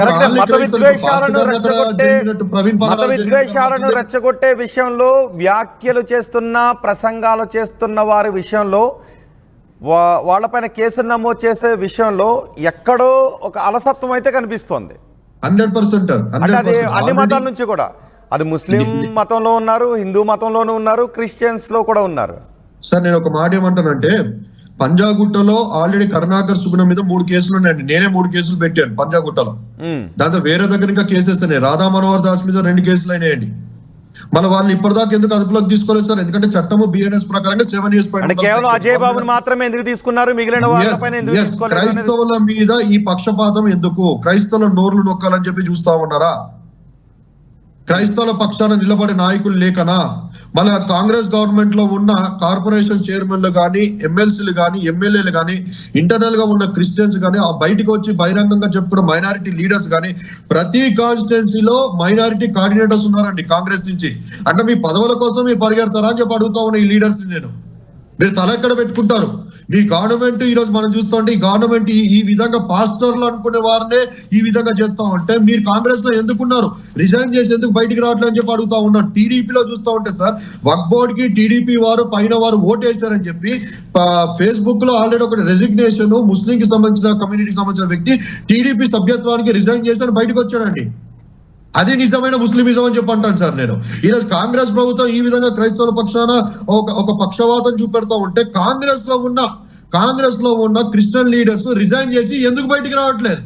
మత విద్వేషాలను రెచ్చగొట్టే విషయంలో వ్యాఖ్యలు చేస్తున్న ప్రసంగాలు చేస్తున్న వారి విషయంలో వాళ్ళపైన కేసులు నమోదు చేసే విషయంలో ఎక్కడో ఒక అలసత్వం అయితే కనిపిస్తోంది. 100% అంటే అది అన్ని మతాల నుంచి కూడా, అది ముస్లిం మతంలో ఉన్నారు, హిందూ మతంలోనూ ఉన్నారు, క్రిస్టియన్స్ లో కూడా ఉన్నారు. సార్ నేను ఒక మాట ఏమంటానంటే, పంజాగుట్టలో ఆల్రెడీ కరుణాకర్ సుగుణ మీద 3 కేసులు ఉన్నాయండి. నేనే 3 కేసులు పెట్టాను పంజాగుట్టలో. దాంతో వేరే దగ్గర ఇంకా కేసు వేస్తున్నాయి. రాధా మనోహర్ దాస్ మీద 2 కేసులు అయినాయండి. మన వాళ్ళు ఇప్పటిదాకా ఎందుకు అదుపులోకి తీసుకోలేదు సార్? ఎందుకంటే చట్టము బిఎన్ఎస్ ప్రకారంగా 7 years కేవలం అజయ్ బాబుని మాత్రమే ఎందుకు తీసుకున్నారు, మిగిలిన వాళ్ళపైన ఎందుకు తీసుకోలేదు? క్రైస్తవుల మీద ఈ పక్షపాతం ఎందుకు? క్రైస్తవుల నోర్లు నొక్కాలని చెప్పి చూస్తా ఉన్నారా? క్రైస్తవుల పక్షాన నిలబడే నాయకులు లేకనా? మన కాంగ్రెస్ గవర్నమెంట్ లో ఉన్న కార్పొరేషన్ చైర్మన్లు కానీ, ఎమ్మెల్సీలు కానీ, ఎమ్మెల్యేలు కానీ, ఇంటర్నల్ గా ఉన్న క్రిస్టియన్స్ కానీ, ఆ బయటకు వచ్చి బహిరంగంగా చెప్పుకున్న మైనారిటీ లీడర్స్ కానీ, ప్రతి కాన్స్టిట్యున్సీలో మైనారిటీ కోఆర్డినేటర్స్ ఉన్నారండి కాంగ్రెస్ నుంచి. అంటే మీ పదవుల కోసం మీరు పరిగెడతారా అని చెప్పి అడుగుతా ఉన్న ఈ లీడర్స్ నేను. మీరు తల ఎక్కడ పెట్టుకుంటారు? మీ గవర్నమెంట్ ఈ రోజు మనం చూస్తా ఉంటే, ఈ గవర్నమెంట్ ఈ విధంగా పాస్టర్లు అనుకునే వారినే ఈ విధంగా చేస్తా ఉంటే, మీరు కాంగ్రెస్ లో ఎందుకున్నారు? రిజైన్ చేసి ఎందుకు బయటికి రావట్లేదని చెప్పి అడుగుతా ఉన్నాను. టీడీపీలో చూస్తా ఉంటే సార్, వక్ బోర్డ్ కి టీడీపీ వారు పైన వారు ఓటేస్తారని చెప్పి ఫేస్బుక్ లో ఆల్రెడీ ఒక రెసిగ్నేషన్, ముస్లిం కి సంబంధించిన కమ్యూనిటీకి సంబంధించిన వ్యక్తి టీడీపీ సభ్యత్వానికి రిజైన్ చేసి బయటకు వచ్చాడండి. అది నిజమైన ముస్లిమిజం అని చెప్పి అంటాను సార్ నేను. ఈరోజు కాంగ్రెస్ ప్రభుత్వం ఈ విధంగా క్రైస్తవుల పక్షాన ఒక పక్షవాతం చూపెడతా ఉంటే, కాంగ్రెస్ లో ఉన్న క్రిస్టియన్ లీడర్స్ రిజైన్ చేసి ఎందుకు బయటికి రావట్లేదు?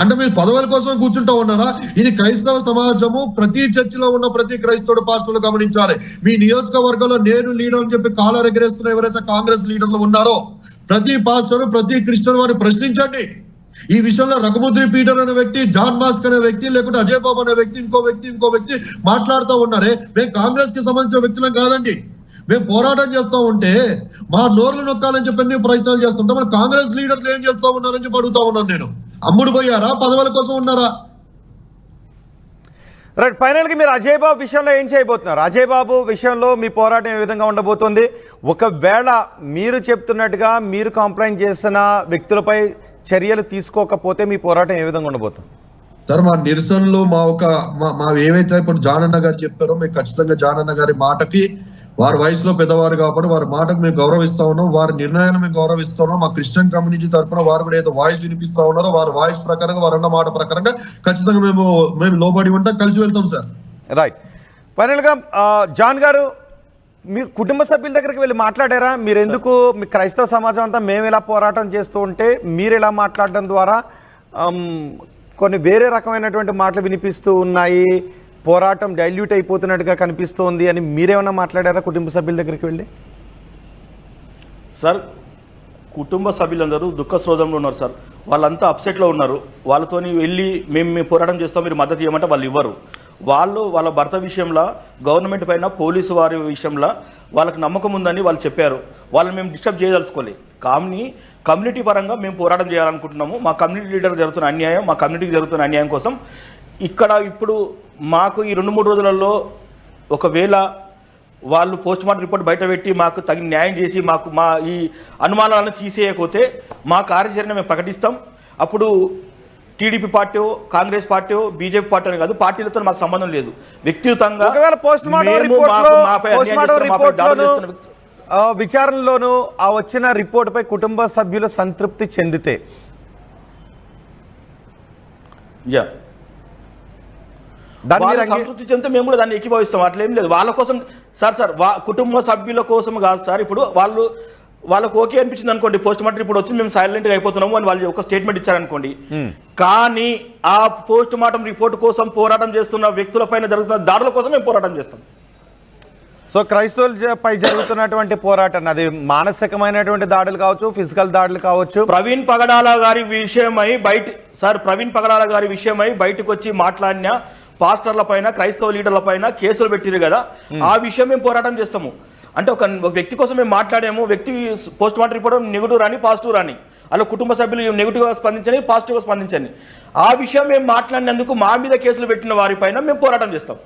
అంటే మీరు పదవుల కోసం కూర్చుంటా ఉన్నారా? ఇది క్రైస్తవ సమాజము, ప్రతి చర్చిలో ఉన్న ప్రతి క్రైస్తవుడు పాస్టర్లు గమనించాలి. మీ నియోజకవర్గంలో నేను లీడర్ అని చెప్పి కాలర్ ఎగరేస్తున్న ఎవరైతే కాంగ్రెస్ లీడర్లు ఉన్నారో, ప్రతి పాస్టర్, ప్రతి క్రిస్టియన్ వారిని ప్రశ్నించండి. ఈ విషయంలో రఘుముద్రి పీటర్ అనే వ్యక్తి, జాన్ మాస్క్ అనే వ్యక్తి, లేకుంటే అజయ్ బాబు అనే వ్యక్తి, ఇంకో వ్యక్తి మాట్లాడుతూ ఉన్నారే. మేము కాంగ్రెస్ కి సంబంధించిన వ్యక్తులం కాదండి. మేము పోరాటం చేస్తూ ఉంటే మా నోర్లు నొక్కాలని చెప్పి ప్రయత్నాలు చేస్తుంటాం. మన కాంగ్రెస్ లీడర్లు ఏం చేస్తూ ఉన్నారని చెప్పి అడుగుతా ఉన్నాను నేను. అమ్ముడు పోయారా? పదవుల కోసం ఉన్నారా? రైట్, ఫైనల్ గా మీరు అజయ్ బాబు విషయంలో ఏం చేయబోతున్నారు? అజయ్ బాబు విషయంలో మీ పోరాటం ఏ విధంగా ఉండబోతుంది? ఒకవేళ మీరు చెప్తున్నట్టుగా మీరు కంప్లైంట్ చేసిన వ్యక్తులపై చర్యలు తీసుకోకపోతే మీ పోరాటం ఏ విధంగా ఉండబోతుంది? సార్ మా నిరసనలు మా ఏవైతే ఇప్పుడు జానన్న గారు చెప్పారో, మేము ఖచ్చితంగా జానన్న గారి మాటకి, వారి వయసులో పెద్దవారు కాబట్టి వారి మాటకు మేము గౌరవిస్తా ఉన్నాం, వారి నిర్ణయాన్ని మేము గౌరవిస్తా ఉన్నాం. మా క్రిస్టియన్ కమ్యూనిటీ తరఫున వారు కూడా ఏదో వాయిస్ వినిపిస్తా ఉన్నారో, వారి వాయిస్ ప్రకారంగా, వారు అన్న మాట ప్రకారంగా ఖచ్చితంగా మేము లోబడి ఉంటాం, కలిసి వెళ్తాం సార్. రైట్, ఫైనల్ గా జాన్ గారు, మీ కుటుంబ సభ్యుల దగ్గరికి వెళ్ళి మాట్లాడారా? మీరు ఎందుకు, మీ క్రైస్తవ సమాజం అంతా మేము ఇలా పోరాటం చేస్తూ ఉంటే మీరు ఇలా మాట్లాడడం ద్వారా కొన్ని వేరే రకమైనటువంటి మాటలు వినిపిస్తూ ఉన్నాయి, పోరాటం డైల్యూట్ అయిపోతున్నట్టుగా కనిపిస్తోంది అని మీరేమన్నా మాట్లాడారా కుటుంబ సభ్యుల దగ్గరికి వెళ్ళి? సార్, కుటుంబ సభ్యులందరూ దుఃఖ స్రోధంలో ఉన్నారు సార్. వాళ్ళంతా అప్సెట్లో ఉన్నారు. వాళ్ళతోని వెళ్ళి మేము పోరాటం చేస్తాం, మీరు మద్దతు ఇవ్వమంటే వాళ్ళు ఇవ్వరు. వాళ్ళ భర్త విషయంలో, గవర్నమెంట్ పైన, పోలీసు వారి విషయంలో వాళ్ళకి నమ్మకం ఉందని వాళ్ళు చెప్పారు. వాళ్ళని మేము డిస్టర్బ్ చేయదలుచుకోలేదు. కానీ కమ్యూనిటీ పరంగా మేము పోరాటం చేయాలనుకుంటున్నాము. మా కమ్యూనిటీ లీడర్ జరుగుతున్న అన్యాయం, మా కమ్యూనిటీకి జరుగుతున్న అన్యాయం కోసం ఇక్కడ ఇప్పుడు మాకు ఈ 2-3 రోజులలో ఒకవేళ వాళ్ళు పోస్ట్ మార్టం రిపోర్ట్ బయట పెట్టి మాకు తగిన న్యాయం చేసి మా ఈ అనుమానాలను తీసేయకపోతే మా కార్యాచరణ మేము ప్రకటిస్తాం. అప్పుడు TDP party, Congress party, BJP party అని కాదు, పార్టీలతో మాకు సంబంధం లేదు. వ్యక్తిగతంగా విచారణలోనూ ఆ వచ్చిన రిపోర్ట్ పై కుటుంబ సభ్యులు సంతృప్తి చెందితే సంతృప్తి చెందితే మేము కూడా దాన్ని ఏకీభవిస్తాం. అట్లేం లేదు. వాళ్ళ కోసం సార్ కుటుంబ సభ్యుల కోసం కాదు సార్. ఇప్పుడు వాళ్ళకు ఓకే అనిపించింది అనుకోండి, పోస్ట్ మార్టం రిపోర్ట్ వచ్చి మేము సైలెంట్గా అయిపోతున్నాము అని వాళ్ళు ఒక స్టేట్మెంట్ ఇచ్చారనుకోండి. కానీ ఆ పోస్ట్ మార్టం రిపోర్ట్ కోసం పోరాటం చేస్తున్న వ్యక్తులపైన జరుగుతున్న దాడుల కోసం మేము పోరాటం చేస్తాం. సో క్రైస్తవులపై జరుగుతున్నటువంటి పోరాటం, అది మానసికమైనటువంటి దాడులు కావచ్చు, ఫిజికల్ దాడులు కావచ్చు. ప్రవీణ్ పగడాల గారి విషయమై బయటకు వచ్చి మాట్లాడిన పాస్టర్ల పైన, క్రైస్తవ లీడర్ల పైన కేసులు పెట్టిరు కదా, ఆ విషయం మేము పోరాటం చేస్తాము. అంటే ఒక వ్యక్తి కోసం మేము మాట్లాడాము. వ్యక్తి పోస్ట్ మార్టం రిపోర్ట్ నెగిటివ్ రాని, పాజిటివ్ రాని, అలా కుటుంబ సభ్యులు నెగిటివ్గా స్పందించని, పాజిటివ్గా స్పందించండి. ఆ విషయం మేము మాట్లాడినందుకు మా మీద కేసులు పెట్టిన వారిపైన మేము పోరాటం చేస్తాం.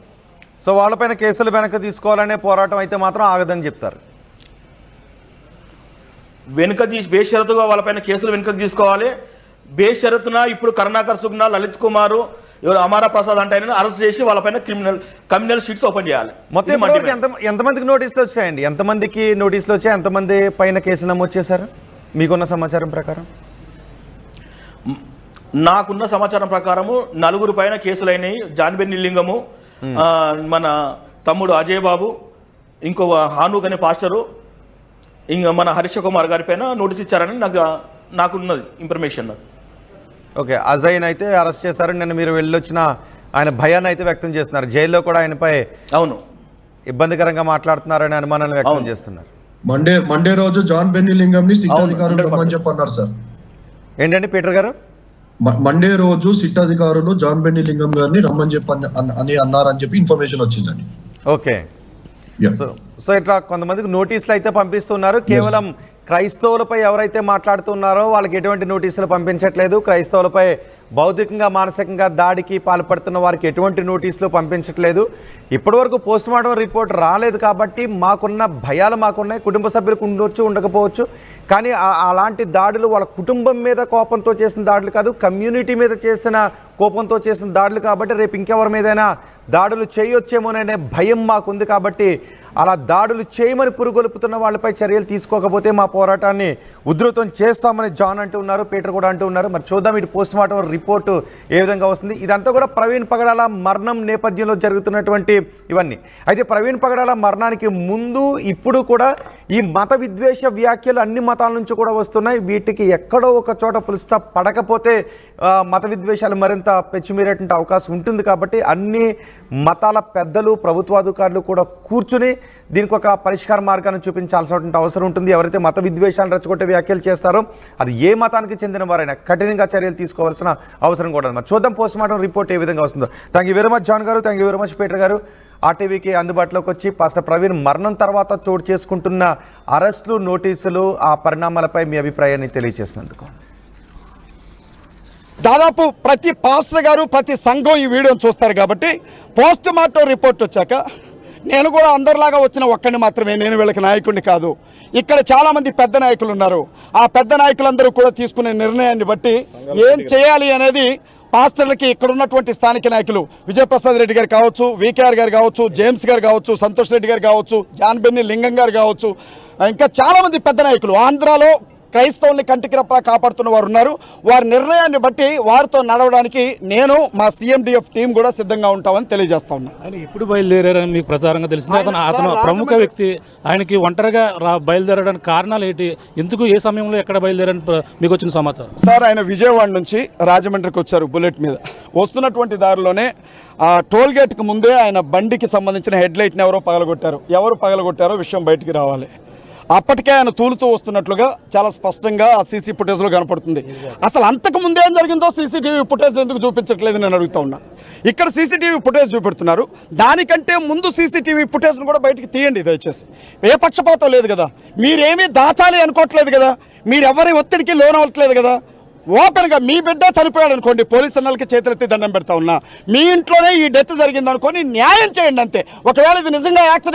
సో వాళ్ళపైన కేసులు వెనక్కి తీసుకోవాలనే పోరాటం అయితే మాత్రం ఆగదని చెప్తారు. బేషరతుగా వాళ్ళపైన కేసులు వెనుకకు తీసుకోవాలి. బేషరతున ఇప్పుడు కరుణాకర్ సుగ్నా, లలిత్ కుమార్, ఎవరు అమారా ప్రసాద్ అంటే ఆయన అరెస్ట్ చేసి వాళ్ళపైన కమ్యూనల్ షీట్స్ ఓపెన్ చేయాలి. మొత్తం ఇప్పటివరకు ఎంతమందికి నోటీసులు వచ్చాయండి? ఎంతమందికి నోటీసులు వచ్చాయి? ఎంతమంది పైన కేసు నమోదు చేశారు మీకున్న సమాచారం ప్రకారం? నాకున్న సమాచారం ప్రకారము 4 పైన కేసులైనవి. జాన్బెన్ని లింగము, మన తమ్ముడు అజయ్ బాబు, ఇంకో హానూక్ అనే పాస్టరు, ఇంకా మన హరీష్ కుమార్ గారి పైన నోటీస్ ఇచ్చారని నాకున్నది ఇన్ఫర్మేషన్. ఓకే, అజయ్ని అయితే అరెస్ట్ చేశారు. నిన్న మీరు వెళ్ళొచ్చిన ఆయన భయాన్ని అయితే వ్యక్తం చేస్తున్నారు. జైల్లో కూడా ఆయనపై అవును ఇబ్బందికరంగా మాట్లాడుతున్నారని అనుమానాలు వ్యక్తం చేస్తున్నారు. మండే రోజు జాన్ బెన్నీ లింగంని సిట్ అధికారులు రమ్మని చెప్పన్నారు సార్. ఏంటండి పీటర్ గారు? మండే రోజు సిట్ అధికారులు జాన్ బెన్నీ లింగం గారిని రమ్మని అన్నారని చెప్పి ఇన్ఫర్మేషన్ వచ్చిందండి. ఓకే, సో ఇట్లా కొంతమందికి నోటీసులు అయితే పంపిస్తున్నారు. కేవలం క్రైస్తవులపై ఎవరైతే మాట్లాడుతున్నారో వాళ్ళకి ఎటువంటి నోటీసులు పంపించట్లేదు. క్రైస్తవులపై భౌతికంగా మానసికంగా దాడికి పాల్పడుతున్న వారికి ఎటువంటి నోటీసులు పంపించట్లేదు. ఇప్పటివరకు పోస్ట్ మార్టం రిపోర్ట్ రాలేదు కాబట్టి మాకున్న భయాలు మాకున్నాయి. కుటుంబ సభ్యులకు ఉండొచ్చు, ఉండకపోవచ్చు. కానీ అలాంటి దాడులు వాళ్ళ కుటుంబం మీద కోపంతో చేసిన దాడులు కాదు, కమ్యూనిటీ మీద చేసిన కోపంతో చేసిన దాడులు కాబట్టి రేపు ఇంకెవరి మీదైనా దాడులు చేయొచ్చేమోననే భయం మాకుంది. కాబట్టి అలా దాడులు చేయమని పురుగొలుపుతున్న వాళ్ళపై చర్యలు తీసుకోకపోతే మా పోరాటాన్ని ఉధృతం చేస్తామని జాన్ అంటూ ఉన్నారు, పీటర్ కూడా అంటూ ఉన్నారు. మరి చూద్దాం ఇటు పోస్ట్ మార్టం రిపోర్టు ఏ విధంగా వస్తుంది. ఇదంతా కూడా ప్రవీణ్ పగడాల మరణం నేపథ్యంలో జరుగుతున్నటువంటి ఇవన్నీ. అయితే ప్రవీణ్ పగడాల మరణానికి ముందు ఇప్పుడు కూడా ఈ మత విద్వేష వ్యాఖ్యలు అన్ని మతాల నుంచి కూడా వస్తున్నాయి. వీటికి ఎక్కడో ఒక చోట ఫుల్ స్టాప్ పడకపోతే మత విద్వేషాలు మరింత పెచ్చిమీరేటువంటి అవకాశం ఉంటుంది. కాబట్టి అన్ని మతాల పెద్దలు, ప్రభుత్వాధికారులు కూడా కూర్చుని దీనికి ఒక పరిష్కార మార్గాన్ని చూపించాల్సినటువంటి అవసరం ఉంటుంది. ఎవరైతే మత విద్వేషాలు రెచ్చగొట్టే వ్యాఖ్యలు చేస్తారో అది ఏ మతానికి చెందిన వారైనా కఠినంగా చర్యలు తీసుకోవాల్సిన అవసరం కూడా ఉంది. చూద్దాం పోస్ట్ మార్టం రిపోర్ట్ ఏ విధంగా వస్తుందో. Thank you very much John గారు, thank you very much Peter గారు. ఆర్టీవీకి అందుబాటులోకి వచ్చి పాస్టర్ ప్రవీణ్ మరణం తర్వాత చోటు చేసుకుంటున్న అరెస్టులు, నోటీసులు, ఆ పరిణామాలపై మీ అభిప్రాయాన్ని తెలియజేసినందుకు. దాదాపు ప్రతి పాస్టర్ గారు, ప్రతి సంఘం ఈ వీడియోని చూస్తారు కాబట్టి పోస్ట్ మార్టం రిపోర్ట్ వచ్చాక నేను కూడా అందరిలాగా వచ్చిన ఒక్కడిని మాత్రమే, నేను వీళ్ళకి నాయకుడిని కాదు. ఇక్కడ చాలామంది పెద్ద నాయకులు ఉన్నారు. ఆ పెద్ద నాయకులందరూ కూడా తీసుకునే నిర్ణయాన్ని బట్టి ఏం చేయాలి అనేది పాస్టర్లకి ఇక్కడ ఉన్నటువంటి స్థానిక నాయకులు విజయప్రసాద్ రెడ్డి గారు కావచ్చు, వికేఆర్ గారు కావచ్చు, జేమ్స్ గారు కావచ్చు, సంతోష్ రెడ్డి గారు కావచ్చు, జాన్ బెన్నీ లింగం గారు కావచ్చు, ఇంకా చాలామంది పెద్ద నాయకులు ఆంధ్రాలో క్రైస్తవుల్ని కంటికి రెప్పలా కాపాడుతున్న వారు ఉన్నారు. వారి నిర్ణయాన్ని బట్టి వారితో నడవడానికి నేను, మా CMDF టీం కూడా సిద్ధంగా ఉంటామని తెలియజేస్తా ఉన్నా. ఆయన ఇప్పుడు బయలుదేరారని మీకు ప్రచారంగా తెలిసింది. అతను ప్రముఖ వ్యక్తి. ఆయనకి ఒంటరిగా బయలుదేరడానికి కారణాలు ఏంటి? ఎందుకు, ఏ సమయంలో, ఎక్కడ బయలుదేరని మీకు వచ్చిన సమాచారం? సార్, ఆయన విజయవాడ నుంచి రాజమండ్రికి వచ్చారు బుల్లెట్ మీద. వస్తున్నటువంటి దారిలోనే ఆ టోల్ గేట్కి ముందే ఆయన బండికి సంబంధించిన హెడ్ లైట్ని ఎవరో పగలగొట్టారు. ఎవరు పగలగొట్టారో విషయం బయటికి రావాలి. అప్పటికే ఆయన తూలుతూ వస్తున్నట్లుగా చాలా స్పష్టంగా ఆ సీసీ ఫుటేజ్లో కనపడుతుంది. అసలు అంతకు ముందు ఏం జరిగిందో సీసీటీవీ ఫుటేజ్ ఎందుకు చూపించట్లేదు నేను అడుగుతా ఉన్నా. ఇక్కడ సీసీటీవీ ఫుటేజ్ చూపెడుతున్నారు, దానికంటే ముందు సీసీటీవీ ఫుటేజ్ను కూడా బయటికి తీయండి దయచేసి. ఏ పక్షపాతం లేదు కదా, మీరేమీ దాచాలి అనుకోవట్లేదు కదా, మీరెవరి ఒత్తిడికి లోనవ్వట్లేదు కదా. ఓపెన్గా మీ బిడ్డ చనిపోయాడు అనుకోండి, పోలీసు అన్నలకి చేతులెత్తి దండం పెడతా ఉన్నా. మీ ఇంట్లోనే ఈ డెత్ జరిగింది అనుకోని న్యాయం చేయండి అంతే. ఒకవేళ ఇది నిజంగా యాక్సిడెంట్